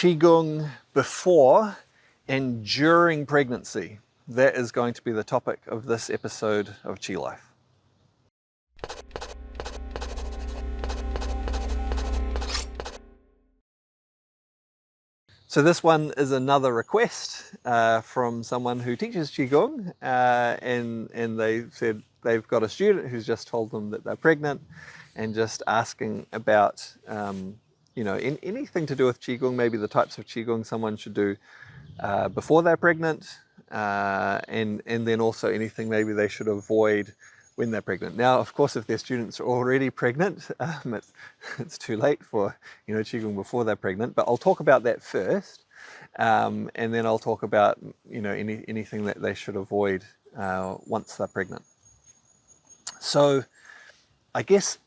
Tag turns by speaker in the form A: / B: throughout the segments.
A: Qigong before and during pregnancy. That is going to be the topic of this episode of Qi Life. So this one is another request from someone who teaches Qigong, and they said they've got a student who's just told them that they're pregnant, and just asking about anything to do with Qigong, maybe the types of Qigong someone should do before they're pregnant, and then also anything maybe they should avoid when they're pregnant. Now, of course, if their students are already pregnant, it's too late for Qigong before they're pregnant. But I'll talk about that first, and then I'll talk about anything that they should avoid once they're pregnant. So, I guess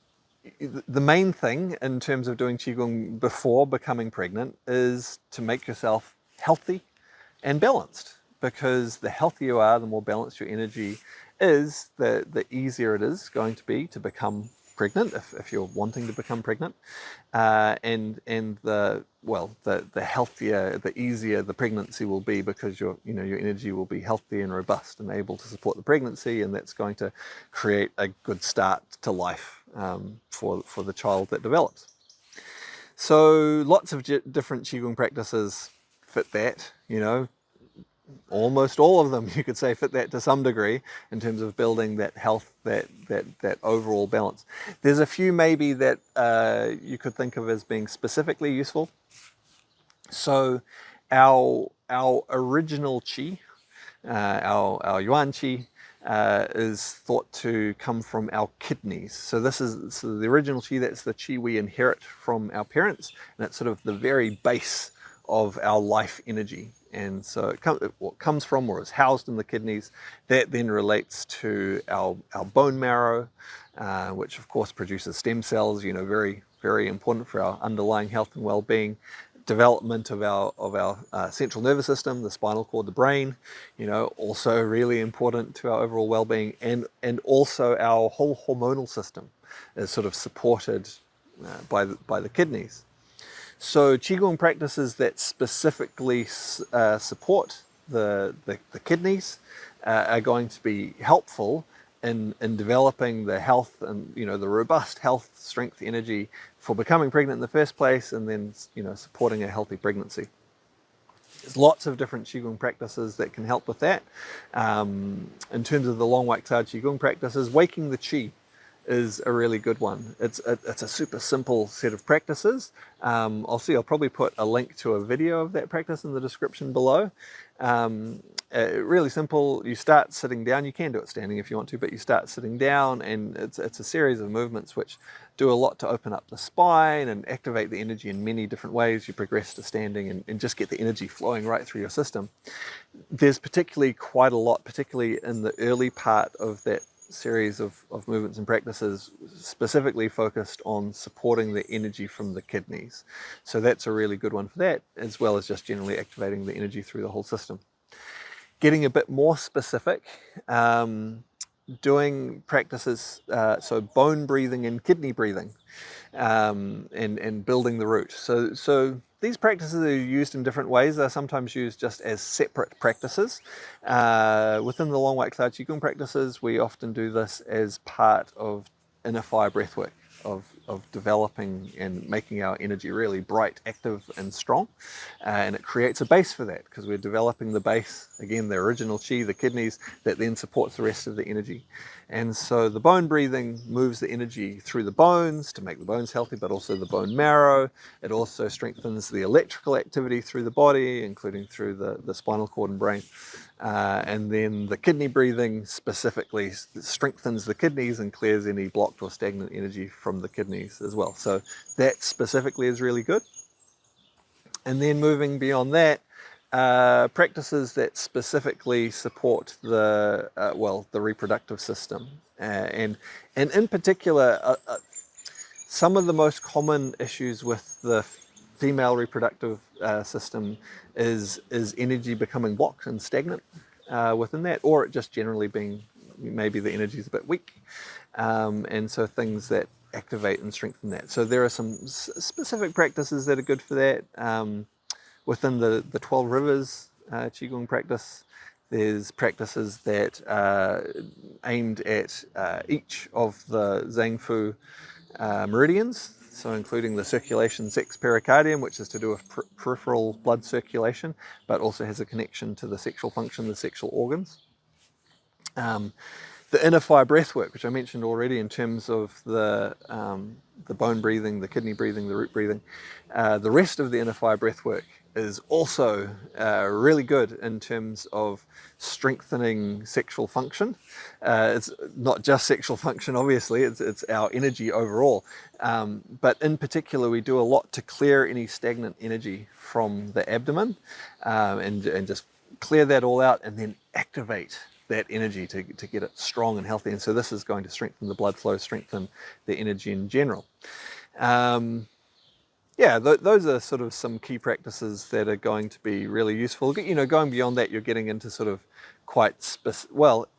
A: the main thing in terms of doing Qigong before becoming pregnant is to make yourself healthy and balanced, because the healthier you are, the more balanced your energy is, the easier it is going to be to become pregnant if you're wanting to become pregnant, and the healthier, the easier the pregnancy will be, because your energy will be healthy and robust and able to support the pregnancy, and that's going to create a good start to life for the child that develops. So lots of different Qigong practices fit that, almost all of them, you could say, fit that to some degree in terms of building that health, that overall balance. There's a few maybe that you could think of as being specifically useful. So our original Qi, our Yuan Qi, is thought to come from our kidneys. So the original Qi, that's the Qi we inherit from our parents, and it's sort of the very base of our life energy. And so it comes from, or is housed in the kidneys. That then relates to our bone marrow, which of course produces stem cells, very, very important for our underlying health and well-being. Development of our central nervous system, the spinal cord, the brain, also really important to our overall well-being, and also our whole hormonal system is sort of supported by the kidneys. So Qigong practices that specifically support the kidneys are going to be helpful in developing the health and the robust health, strength, energy for becoming pregnant in the first place, and then supporting a healthy pregnancy. There's lots of different Qigong practices that can help with that. In terms of the Long Wak Tao Qigong practices, waking the Qi is a really good one. It's a super simple set of practices. I'll probably put a link to a video of that practice in the description below. Really simple. You start sitting down. You can do it standing if you want to, but you start sitting down, and it's a series of movements which do a lot to open up the spine and activate the energy in many different ways. You progress to standing and just get the energy flowing right through your system. There's quite a lot, particularly in the early part of that series of movements and practices, specifically focused on supporting the energy from the kidneys. So that's a really good one for that, as well as just generally activating the energy through the whole system. Getting a bit more specific, doing practices, so bone breathing and kidney breathing, and building the root. So these practices are used in different ways. They're sometimes used just as separate practices. Within the Long Wak Tao Qigong practices, we often do this as part of inner fire breathwork, of developing and making our energy really bright, active and strong. And it creates a base for that, because we're developing the base, again, the original Qi, the kidneys, that then supports the rest of the energy. And so the bone breathing moves the energy through the bones to make the bones healthy, but also the bone marrow. It also strengthens the electrical activity through the body, including through the spinal cord and brain. And then the kidney breathing specifically strengthens the kidneys and clears any blocked or stagnant energy from the kidneys as well. So that specifically is really good. And then moving beyond that, practices that specifically support the reproductive system, and in particular, some of the most common issues with the female reproductive system is energy becoming blocked and stagnant within that, or it just generally being, maybe the energy is a bit weak, and so things that activate and strengthen that. So there are some specific practices that are good for that. Within the 12 rivers Qigong practice, there's practices that are aimed at each of the Zhang Fu meridians, so including the circulation sex pericardium, which is to do with peripheral blood circulation, but also has a connection to the sexual function, the sexual organs. The inner fire breath work, which I mentioned already in terms of the bone breathing, the kidney breathing, the root breathing, the rest of the inner fire breath work is also really good in terms of strengthening sexual function. It's not just sexual function, obviously, it's our energy overall. But in particular, we do a lot to clear any stagnant energy from the abdomen and just clear that all out and then activate that energy to get it strong and healthy. And so this is going to strengthen the blood flow, strengthen the energy in general. Those are sort of some key practices that are going to be really useful. You know, going beyond that, you're getting into sort of quite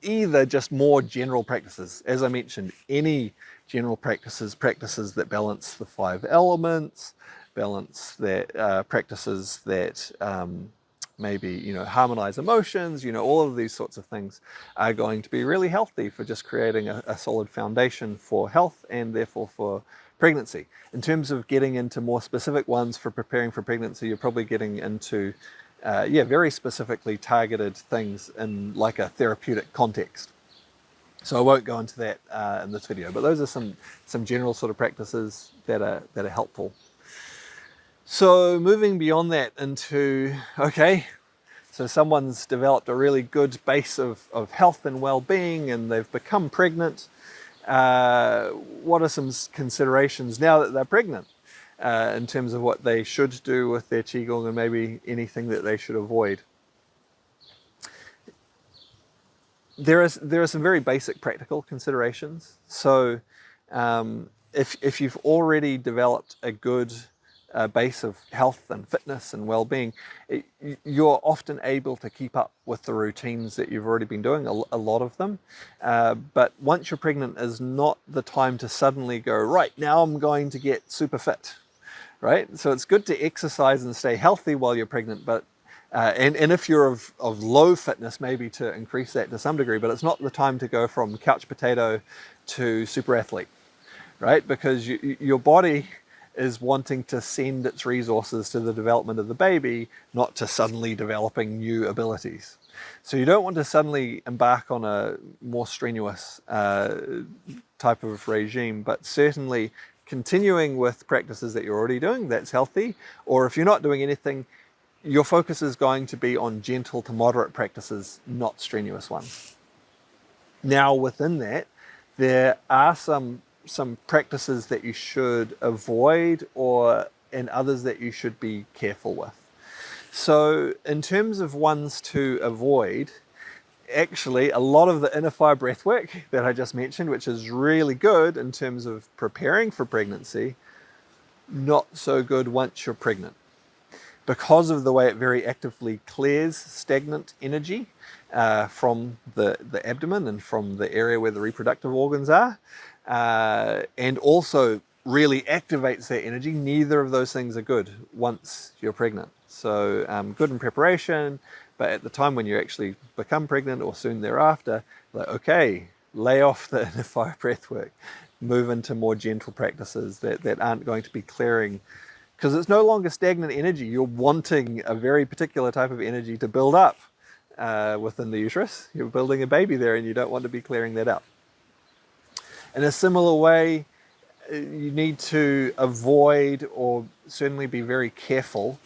A: either just more general practices. As I mentioned, any general practices that balance the 5 elements, practices that maybe, you know, harmonize emotions, you know, all of these sorts of things are going to be really healthy for just creating a solid foundation for health and therefore for pregnancy. In terms of getting into more specific ones for preparing for pregnancy, you're probably getting into very specifically targeted things in like a therapeutic context. So I won't go into that in this video, but those are some general sort of practices that are helpful. So moving beyond that into, okay, so someone's developed a really good base of health and well-being and they've become pregnant. What are some considerations now that they're pregnant in terms of what they should do with their Qigong and maybe anything that they should avoid? There are some very basic practical considerations. So if you've already developed a good base of health and fitness and well-being, you're often able to keep up with the routines that you've already been doing, a lot of them. But once you're pregnant is not the time to suddenly go, right, now I'm going to get super fit, right? So it's good to exercise and stay healthy while you're pregnant, but and if you're of low fitness, maybe to increase that to some degree, but it's not the time to go from couch potato to super athlete, right? Because your body is wanting to send its resources to the development of the baby, not to suddenly developing new abilities. So you don't want to suddenly embark on a more strenuous type of regime, but certainly continuing with practices that you're already doing, that's healthy. Or if you're not doing anything, your focus is going to be on gentle to moderate practices, not strenuous ones. Now within that, there are some practices that you should avoid and others that you should be careful with. So in terms of ones to avoid, actually a lot of the inner fire breath work that I just mentioned, which is really good in terms of preparing for pregnancy, not so good once you're pregnant, because of the way it very actively clears stagnant energy from the abdomen and from the area where the reproductive organs are, and also really activates that energy. Neither of those things are good once you're pregnant. So good in preparation, but at the time when you actually become pregnant or soon thereafter, like, okay, lay off the inner fire breath work, move into more gentle practices that aren't going to be clearing, because it's no longer stagnant energy. You're wanting a very particular type of energy to build up within the uterus. You're building a baby there and you don't want to be clearing that out. In a similar way, you need to avoid or certainly be very careful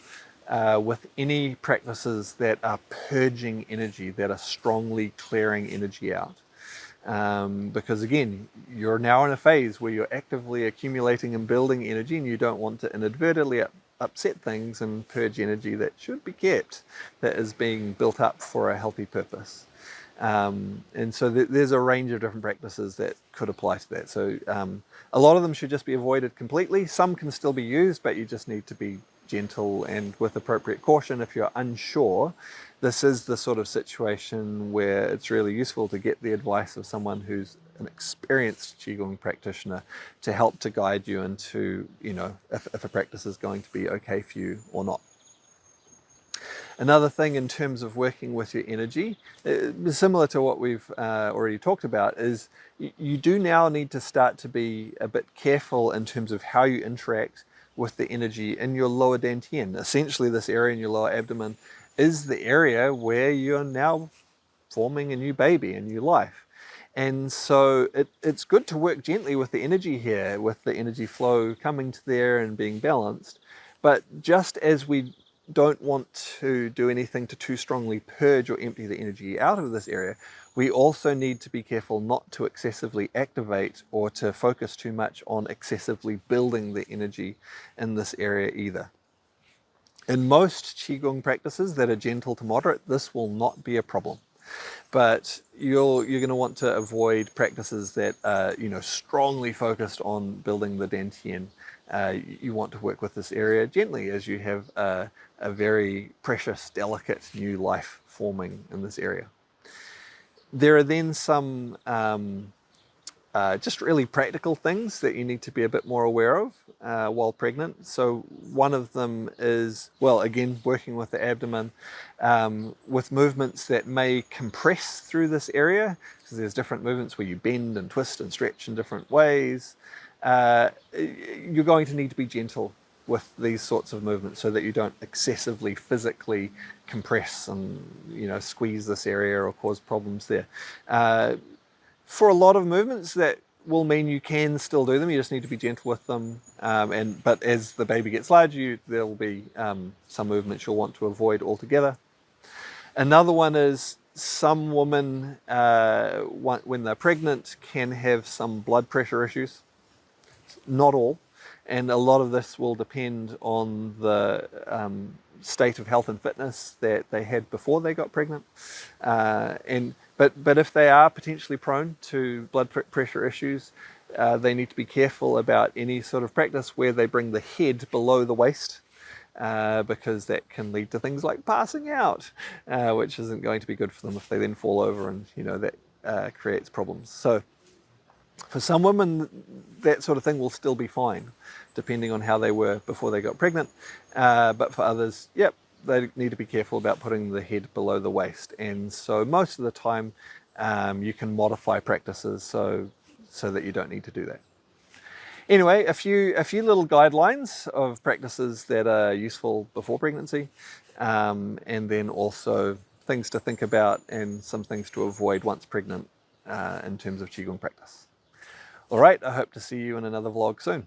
A: with any practices that are purging energy, that are strongly clearing energy out. Because again, you're now in a phase where you're actively accumulating and building energy, and you don't want to inadvertently upset things and purge energy that should be kept, that is being built up for a healthy purpose. And so there's a range of different practices that could apply to that. So a lot of them should just be avoided completely. Some can still be used, but you just need to be gentle and with appropriate caution. If you're unsure, this is the sort of situation where it's really useful to get the advice of someone who's an experienced Qigong practitioner to help to guide you into, you know, if a practice is going to be okay for you or not. Another thing in terms of working with your energy, similar to what we've already talked about, is you do now need to start to be a bit careful in terms of how you interact with the energy in your lower dantian. Essentially, this area in your lower abdomen is the area where you're now forming a new baby, a new life. And so it's good to work gently with the energy here, with the energy flow coming to there and being balanced. But just as we don't want to do anything to too strongly purge or empty the energy out of this area, we also need to be careful not to excessively activate or to focus too much on excessively building the energy in this area either. In most Qigong practices that are gentle to moderate, this will not be a problem. But you're going to want to avoid practices that are, strongly focused on building the dantian. You want to work with this area gently as you have a very precious, delicate new life forming in this area. There are then some just really practical things that you need to be a bit more aware of while pregnant. So one of them is, well, again, working with the abdomen with movements that may compress through this area, because there's different movements where you bend and twist and stretch in different ways. You're going to need to be gentle with these sorts of movements so that you don't excessively physically compress and squeeze this area or cause problems there. For a lot of movements, that will mean you can still do them. You just need to be gentle with them. But as the baby gets larger, there will be some movements you'll want to avoid altogether. Another one is some women, when they're pregnant, can have some blood pressure issues. Not all. And a lot of this will depend on the state of health and fitness that they had before they got pregnant. But if they are potentially prone to blood pressure issues, they need to be careful about any sort of practice where they bring the head below the waist, because that can lead to things like passing out, which isn't going to be good for them if they then fall over, and that creates problems. So for some women, that sort of thing will still be fine, depending on how they were before they got pregnant. But for others, yep, they need to be careful about putting the head below the waist. And so most of the time, you can modify practices so that you don't need to do that. Anyway, a few little guidelines of practices that are useful before pregnancy, and then also things to think about and some things to avoid once pregnant in terms of Qigong practice. All right, I hope to see you in another vlog soon.